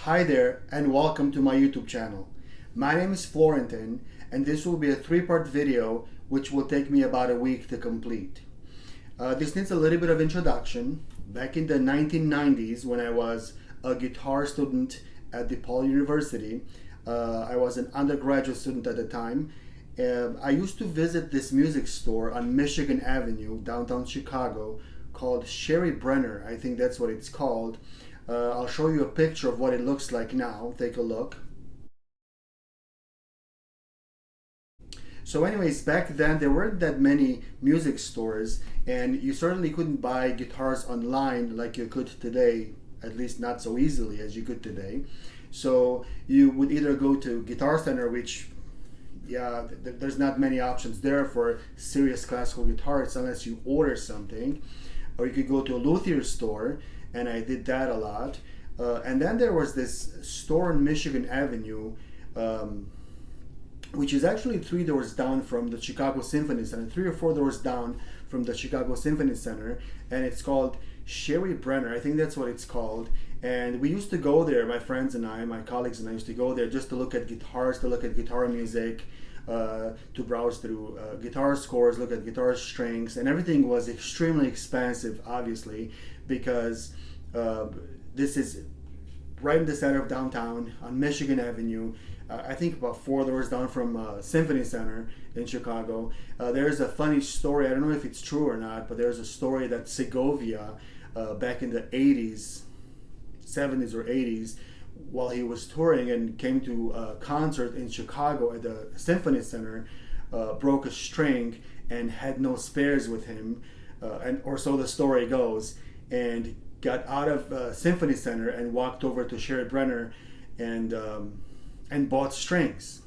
Hi there, and welcome to my YouTube channel. My name is Florentin, and this will be a three-part video which will take me about a week to complete. This needs a little bit of introduction. Back in the 1990s, when I was a guitar student at DePaul University, I was an undergraduate student at the time. I used to visit this music store on Michigan Avenue, downtown Chicago, called Sherry Brener. I think that's what it's called. I'll show you a picture of what it looks like now. Take a look. So anyways, back then there weren't that many music stores, and you certainly couldn't buy guitars online like you could today, at least not so easily as you could today. So you would either go to Guitar Center, which there's not many options there for serious classical guitarists unless you order something, or you could go to a luthier store, and I did that a lot. And then there was this store on Michigan Avenue, which is actually 3 doors down from the Chicago Symphony Center, 3 or 4 doors down from the Chicago Symphony Center, and it's called Sherry Brener. I think that's what it's called. And we used to go there, my friends and I, my colleagues and I used to go there just to look at guitars, to look at guitar music, to browse through guitar scores, look at guitar strings, and everything was extremely expensive, obviously, because this is right in the center of downtown on Michigan Avenue. I think about 4 doors down from Symphony Center in Chicago. There's a funny story. I don't know if it's true or not, but there's a story that Segovia, back in the 80s, 70s or 80s, while he was touring and came to a concert in Chicago at the Symphony Center, broke a string and had no spares with him, or so the story goes, and got out of Symphony Center and walked over to Sherry Brener and bought strings.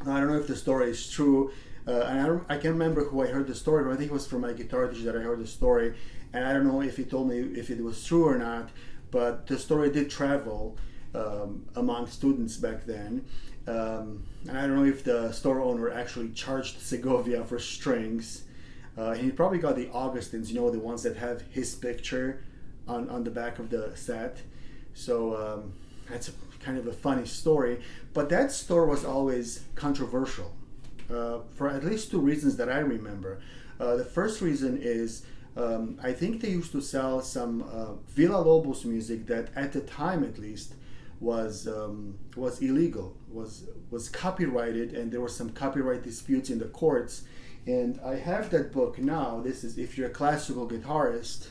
Now, I don't know if the story is true, and I can't remember who I heard the story from. I think it was from my guitar teacher that I heard the story, and I don't know if he told me if it was true or not, but the story did travel among students back then. And I don't know if the store owner actually charged Segovia for strings. He probably got the Augustins, you know, the ones that have his picture on the back of the set. So that's kind of a funny story. But that store was always controversial for at least 2 reasons that I remember. The first reason is I think they used to sell some Villa Lobos music that, at the time at least, was illegal, was copyrighted, and there were some copyright disputes in the courts. And I have that book now. This is, if you're a classical guitarist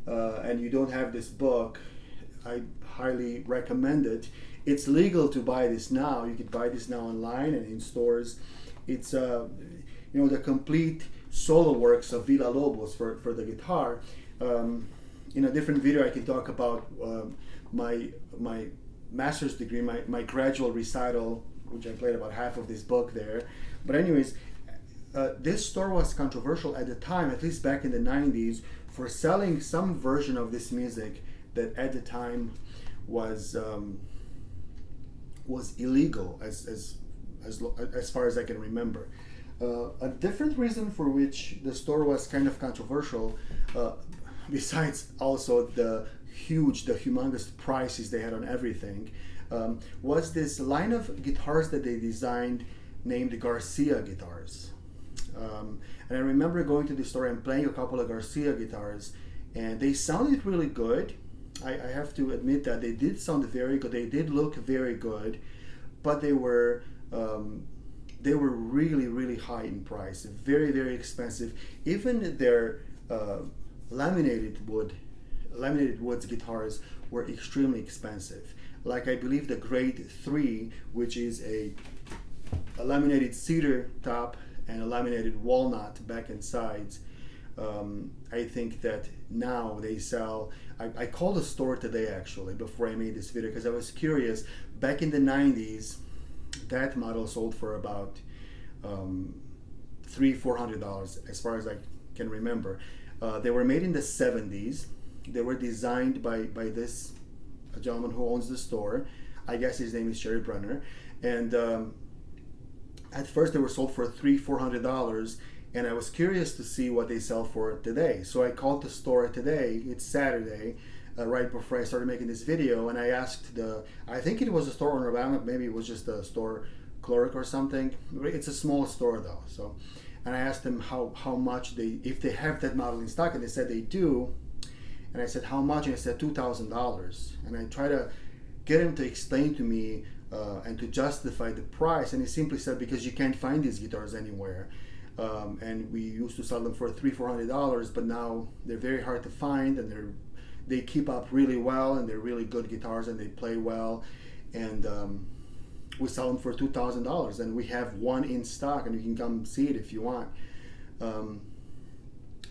and you don't have this book, I highly recommend it. It's legal to buy this now. You could buy this now online and in stores. It's the complete solo works of Villa Lobos for the guitar. In a different video, I can talk about my master's degree, my gradual recital, which I played about half of this book there. But anyways, this store was controversial at the time, at least back in the 90s, for selling some version of this music that at the time was illegal, as far as I can remember. A different reason for which the store was kind of controversial, besides also the humongous prices they had on everything, was this line of guitars that they designed named Garcia guitars. And I remember going to the store and playing a couple of Garcia guitars, and they sounded really good. I have to admit that they did sound very good. They did look very good, but they were really, really high in price, very, very expensive. Even their laminated woods guitars were extremely expensive. Like, I believe the grade 3, which is a laminated cedar top and a laminated walnut back and sides. I think that now they sell, I called a store today actually before I made this video because I was curious. Back in the 90s, that model sold for about $300-400 as far as I can remember. They were made in the 70s. They were designed by this gentleman who owns the store. I guess his name is Sherry Brener. And at first they were sold for $300-400, and I was curious to see what they sell for today. So I called the store today. It's Saturday. right before I started making this video, and I asked I think it was a store owner, but maybe it was just a store clerk or something. It's a small store though, so. And I asked them how much if they have that model in stock, and they said they do. And I said, how much? And he said $2,000. And I try to get him to explain to me and to justify the price, and he simply said, because you can't find these guitars anywhere. And we used to sell them for $300-400, but now they're very hard to find, and they keep up really well, and they're really good guitars, and they play well. And we sell them for $2,000, and we have one in stock, and you can come see it if you want.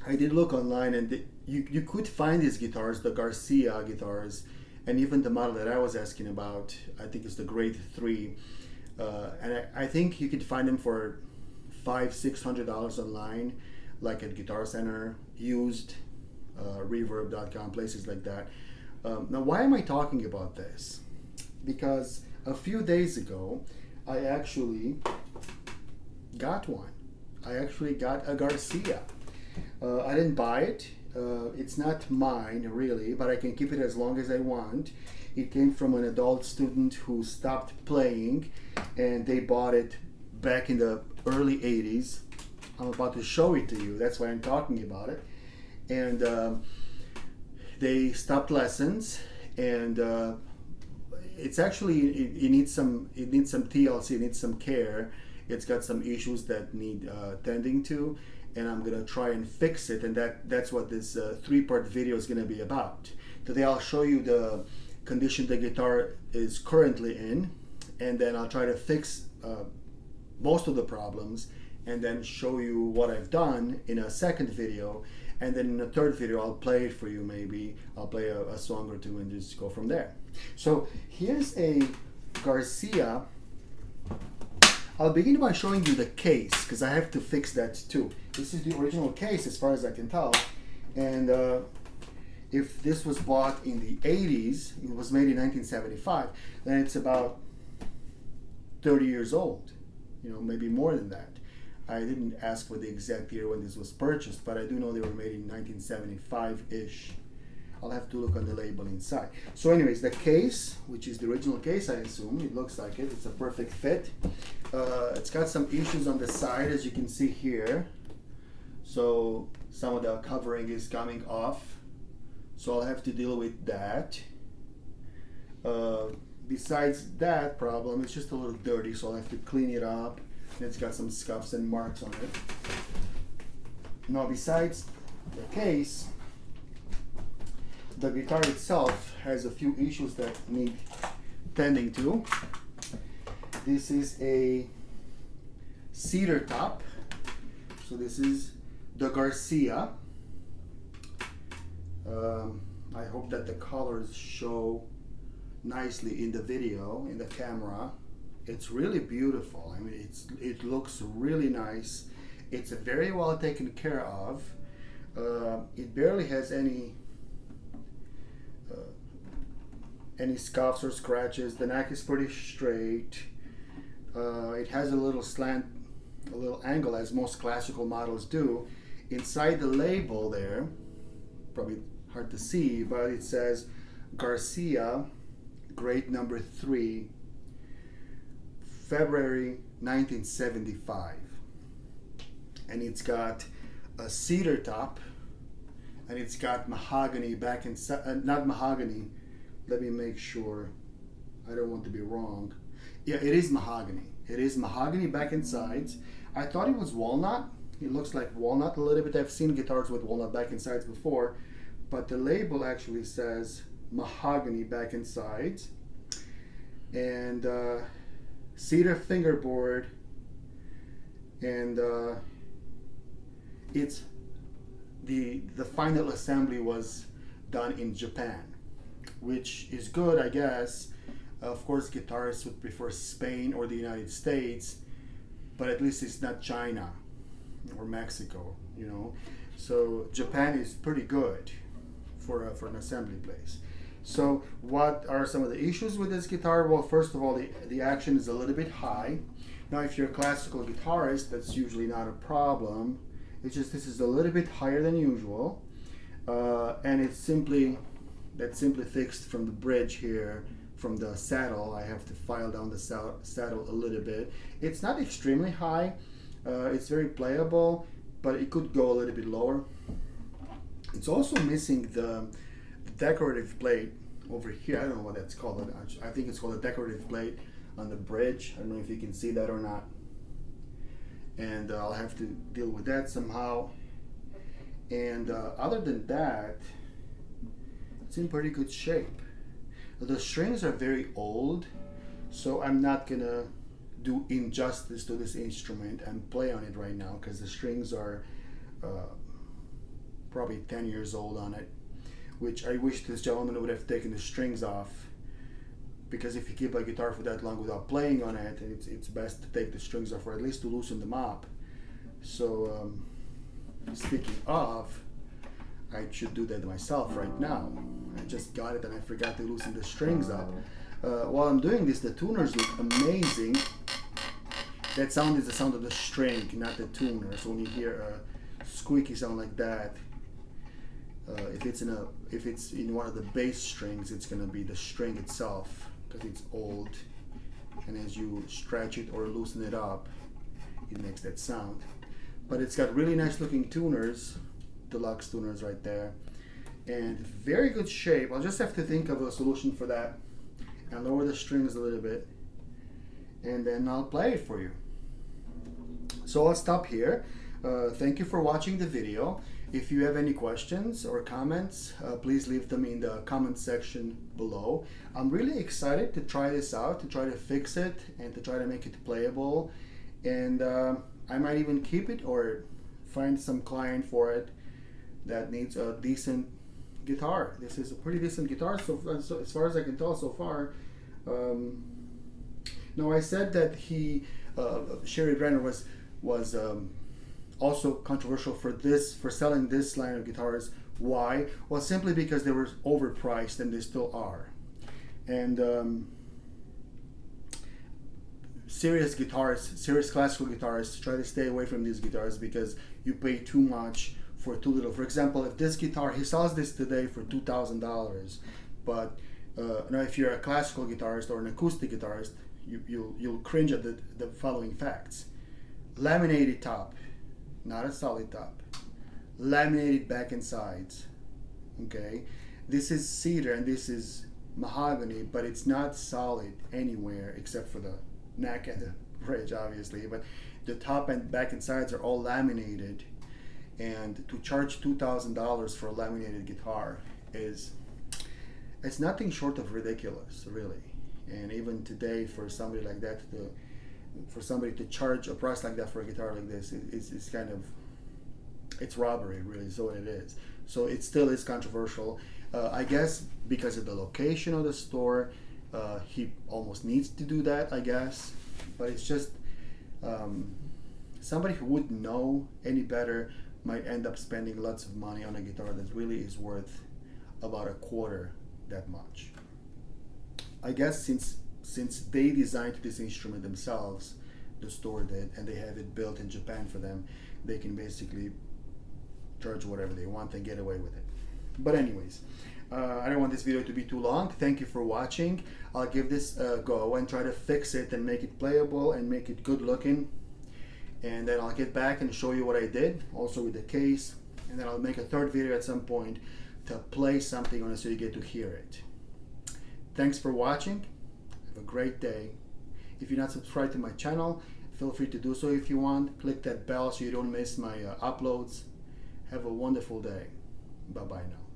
I did look online, and you could find these guitars, the Garcia guitars, and even the model that I was asking about, I think it's the Grade 3. And I think you could find them for $500-600 online, like at Guitar Center, used, Reverb.com, places like that. Now, why am I talking about this? Because a few days ago, I actually got one. I actually got a Garcia. I didn't buy it. It's not mine really, but I can keep it as long as I want. It came from an adult student who stopped playing, and they bought it back in the early 80s. I'm about to show it to you. That's why I'm talking about it. And they stopped lessons, and it's actually it needs some TLC. It needs some care. It's got some issues that need tending to, and I'm gonna try and fix it, and that's what this 3-part video is gonna be about. Today I'll show you the condition the guitar is currently in, and then I'll try to fix most of the problems, and then show you what I've done in a second video, and then in a third video I'll play it for you. Maybe I'll play a song or two and just go from there. So here's a Garcia. I'll begin by showing you the case, because I have to fix that too. This is the original case as far as I can tell. And if this was bought in the 80s, it was made in 1975, then it's about 30 years old, maybe more than that. I didn't ask for the exact year when this was purchased, but I do know they were made in 1975-ish. I'll have to look on the label inside. So anyways, the case, which is the original case, I assume, it looks like it. It's a perfect fit. It's got some issues on the side, as you can see here. So some of the covering is coming off. So I'll have to deal with that. Besides that problem, it's just a little dirty, so I'll have to clean it up. It's got some scuffs and marks on it. Now, besides the case, the guitar itself has a few issues that need tending to. This is a cedar top. So this is the Garcia. I hope that the colors show nicely in the video, in the camera. It's really beautiful. I mean, it looks really nice. It's very well taken care of. It barely has any scuffs or scratches. The neck is pretty straight. It has a little slant, a little angle, as most classical models do. Inside the label there, probably hard to see, but it says Garcia, grade number 3, February 1975. And it's got a cedar top, and it's got mahogany back inside, not mahogany, let me make sure, I don't want to be wrong. Yeah, it is mahogany. It is mahogany back and sides. I thought it was walnut. It looks like walnut a little bit. I've seen guitars with walnut back and sides before, but the label actually says mahogany back and sides. And cedar fingerboard, and it's the final assembly was done in Japan, which is good, I guess. Of course, guitarists would prefer Spain or the United States, but at least it's not China or Mexico, So Japan is pretty good for an assembly place. So what are some of the issues with this guitar? Well, first of all, the action is a little bit high. Now, if you're a classical guitarist, that's usually not a problem. It's just this is a little bit higher than usual, and it's simply that's simply fixed from the bridge here, from the saddle. I have to file down the saddle a little bit. It's not extremely high. It's very playable, but it could go a little bit lower. It's also missing the decorative plate over here. I don't know what that's called. I think it's called a decorative plate on the bridge. I don't know if you can see that or not. And I'll have to deal with that somehow. And other than that, it's in pretty good shape. The strings are very old, so I'm not gonna do injustice to this instrument and play on it right now, because the strings are probably 10 years old on it, which I wish this gentleman would have taken the strings off, because if you keep a guitar for that long without playing on it, it's best to take the strings off, or at least to loosen them up. So speaking of, I should do that myself right now. I just got it and I forgot to loosen the strings up. While I'm doing this, the tuners look amazing. That sound is the sound of the string, not the tuner. So when you hear a squeaky sound like that, if it's in one of the bass strings, it's gonna be the string itself, because it's old. And as you stretch it or loosen it up, it makes that sound. But it's got really nice looking tuners, deluxe tuners right there, and very good shape. I'll just have to think of a solution for that and lower the strings a little bit, and then I'll play it for you. So I'll stop here. Thank you for watching the video. If you have any questions or comments, please leave them in the comment section below. I'm really excited to try this out, to try to fix it and to try to make it playable, and I might even keep it or find some client for it that needs a decent guitar. This is a pretty decent guitar, so as far as I can tell so far. Now, I said that Sherry Brener was also controversial for selling this line of guitars. Why? Well, simply because they were overpriced, and they still are. And serious classical guitarists try to stay away from these guitars because you pay too much for too little. For example, if this guitar, he sells this today for $2,000, but now if you're a classical guitarist or an acoustic guitarist, you'll cringe at the following facts. Laminated top, not a solid top. Laminated back and sides. Okay, this is cedar and this is mahogany, but it's not solid anywhere except for the neck and the bridge, obviously. But the top and back and sides are all laminated, and to charge $2,000 for a laminated guitar it's nothing short of ridiculous, really. And even today, for somebody like that, for somebody to charge a price like that for a guitar like this, it's kind of, it's robbery, really, is what it is. So it still is controversial. I guess because of the location of the store, he almost needs to do that, I guess. But it's just somebody who wouldn't know any better might end up spending lots of money on a guitar that really is worth about a quarter that much. I guess since they designed this instrument themselves, the store did, and they have it built in Japan for them, they can basically charge whatever they want and get away with it. But anyways, I don't want this video to be too long. Thank you for watching. I'll give this a go and try to fix it and make it playable and make it good looking. And then I'll get back and show you what I did, also with the case. And then I'll make a third video at some point to play something on it so you get to hear it. Thanks for watching. Have a great day. If you're not subscribed to my channel, feel free to do so if you want. Click that bell so you don't miss my uploads. Have a wonderful day. Bye-bye now.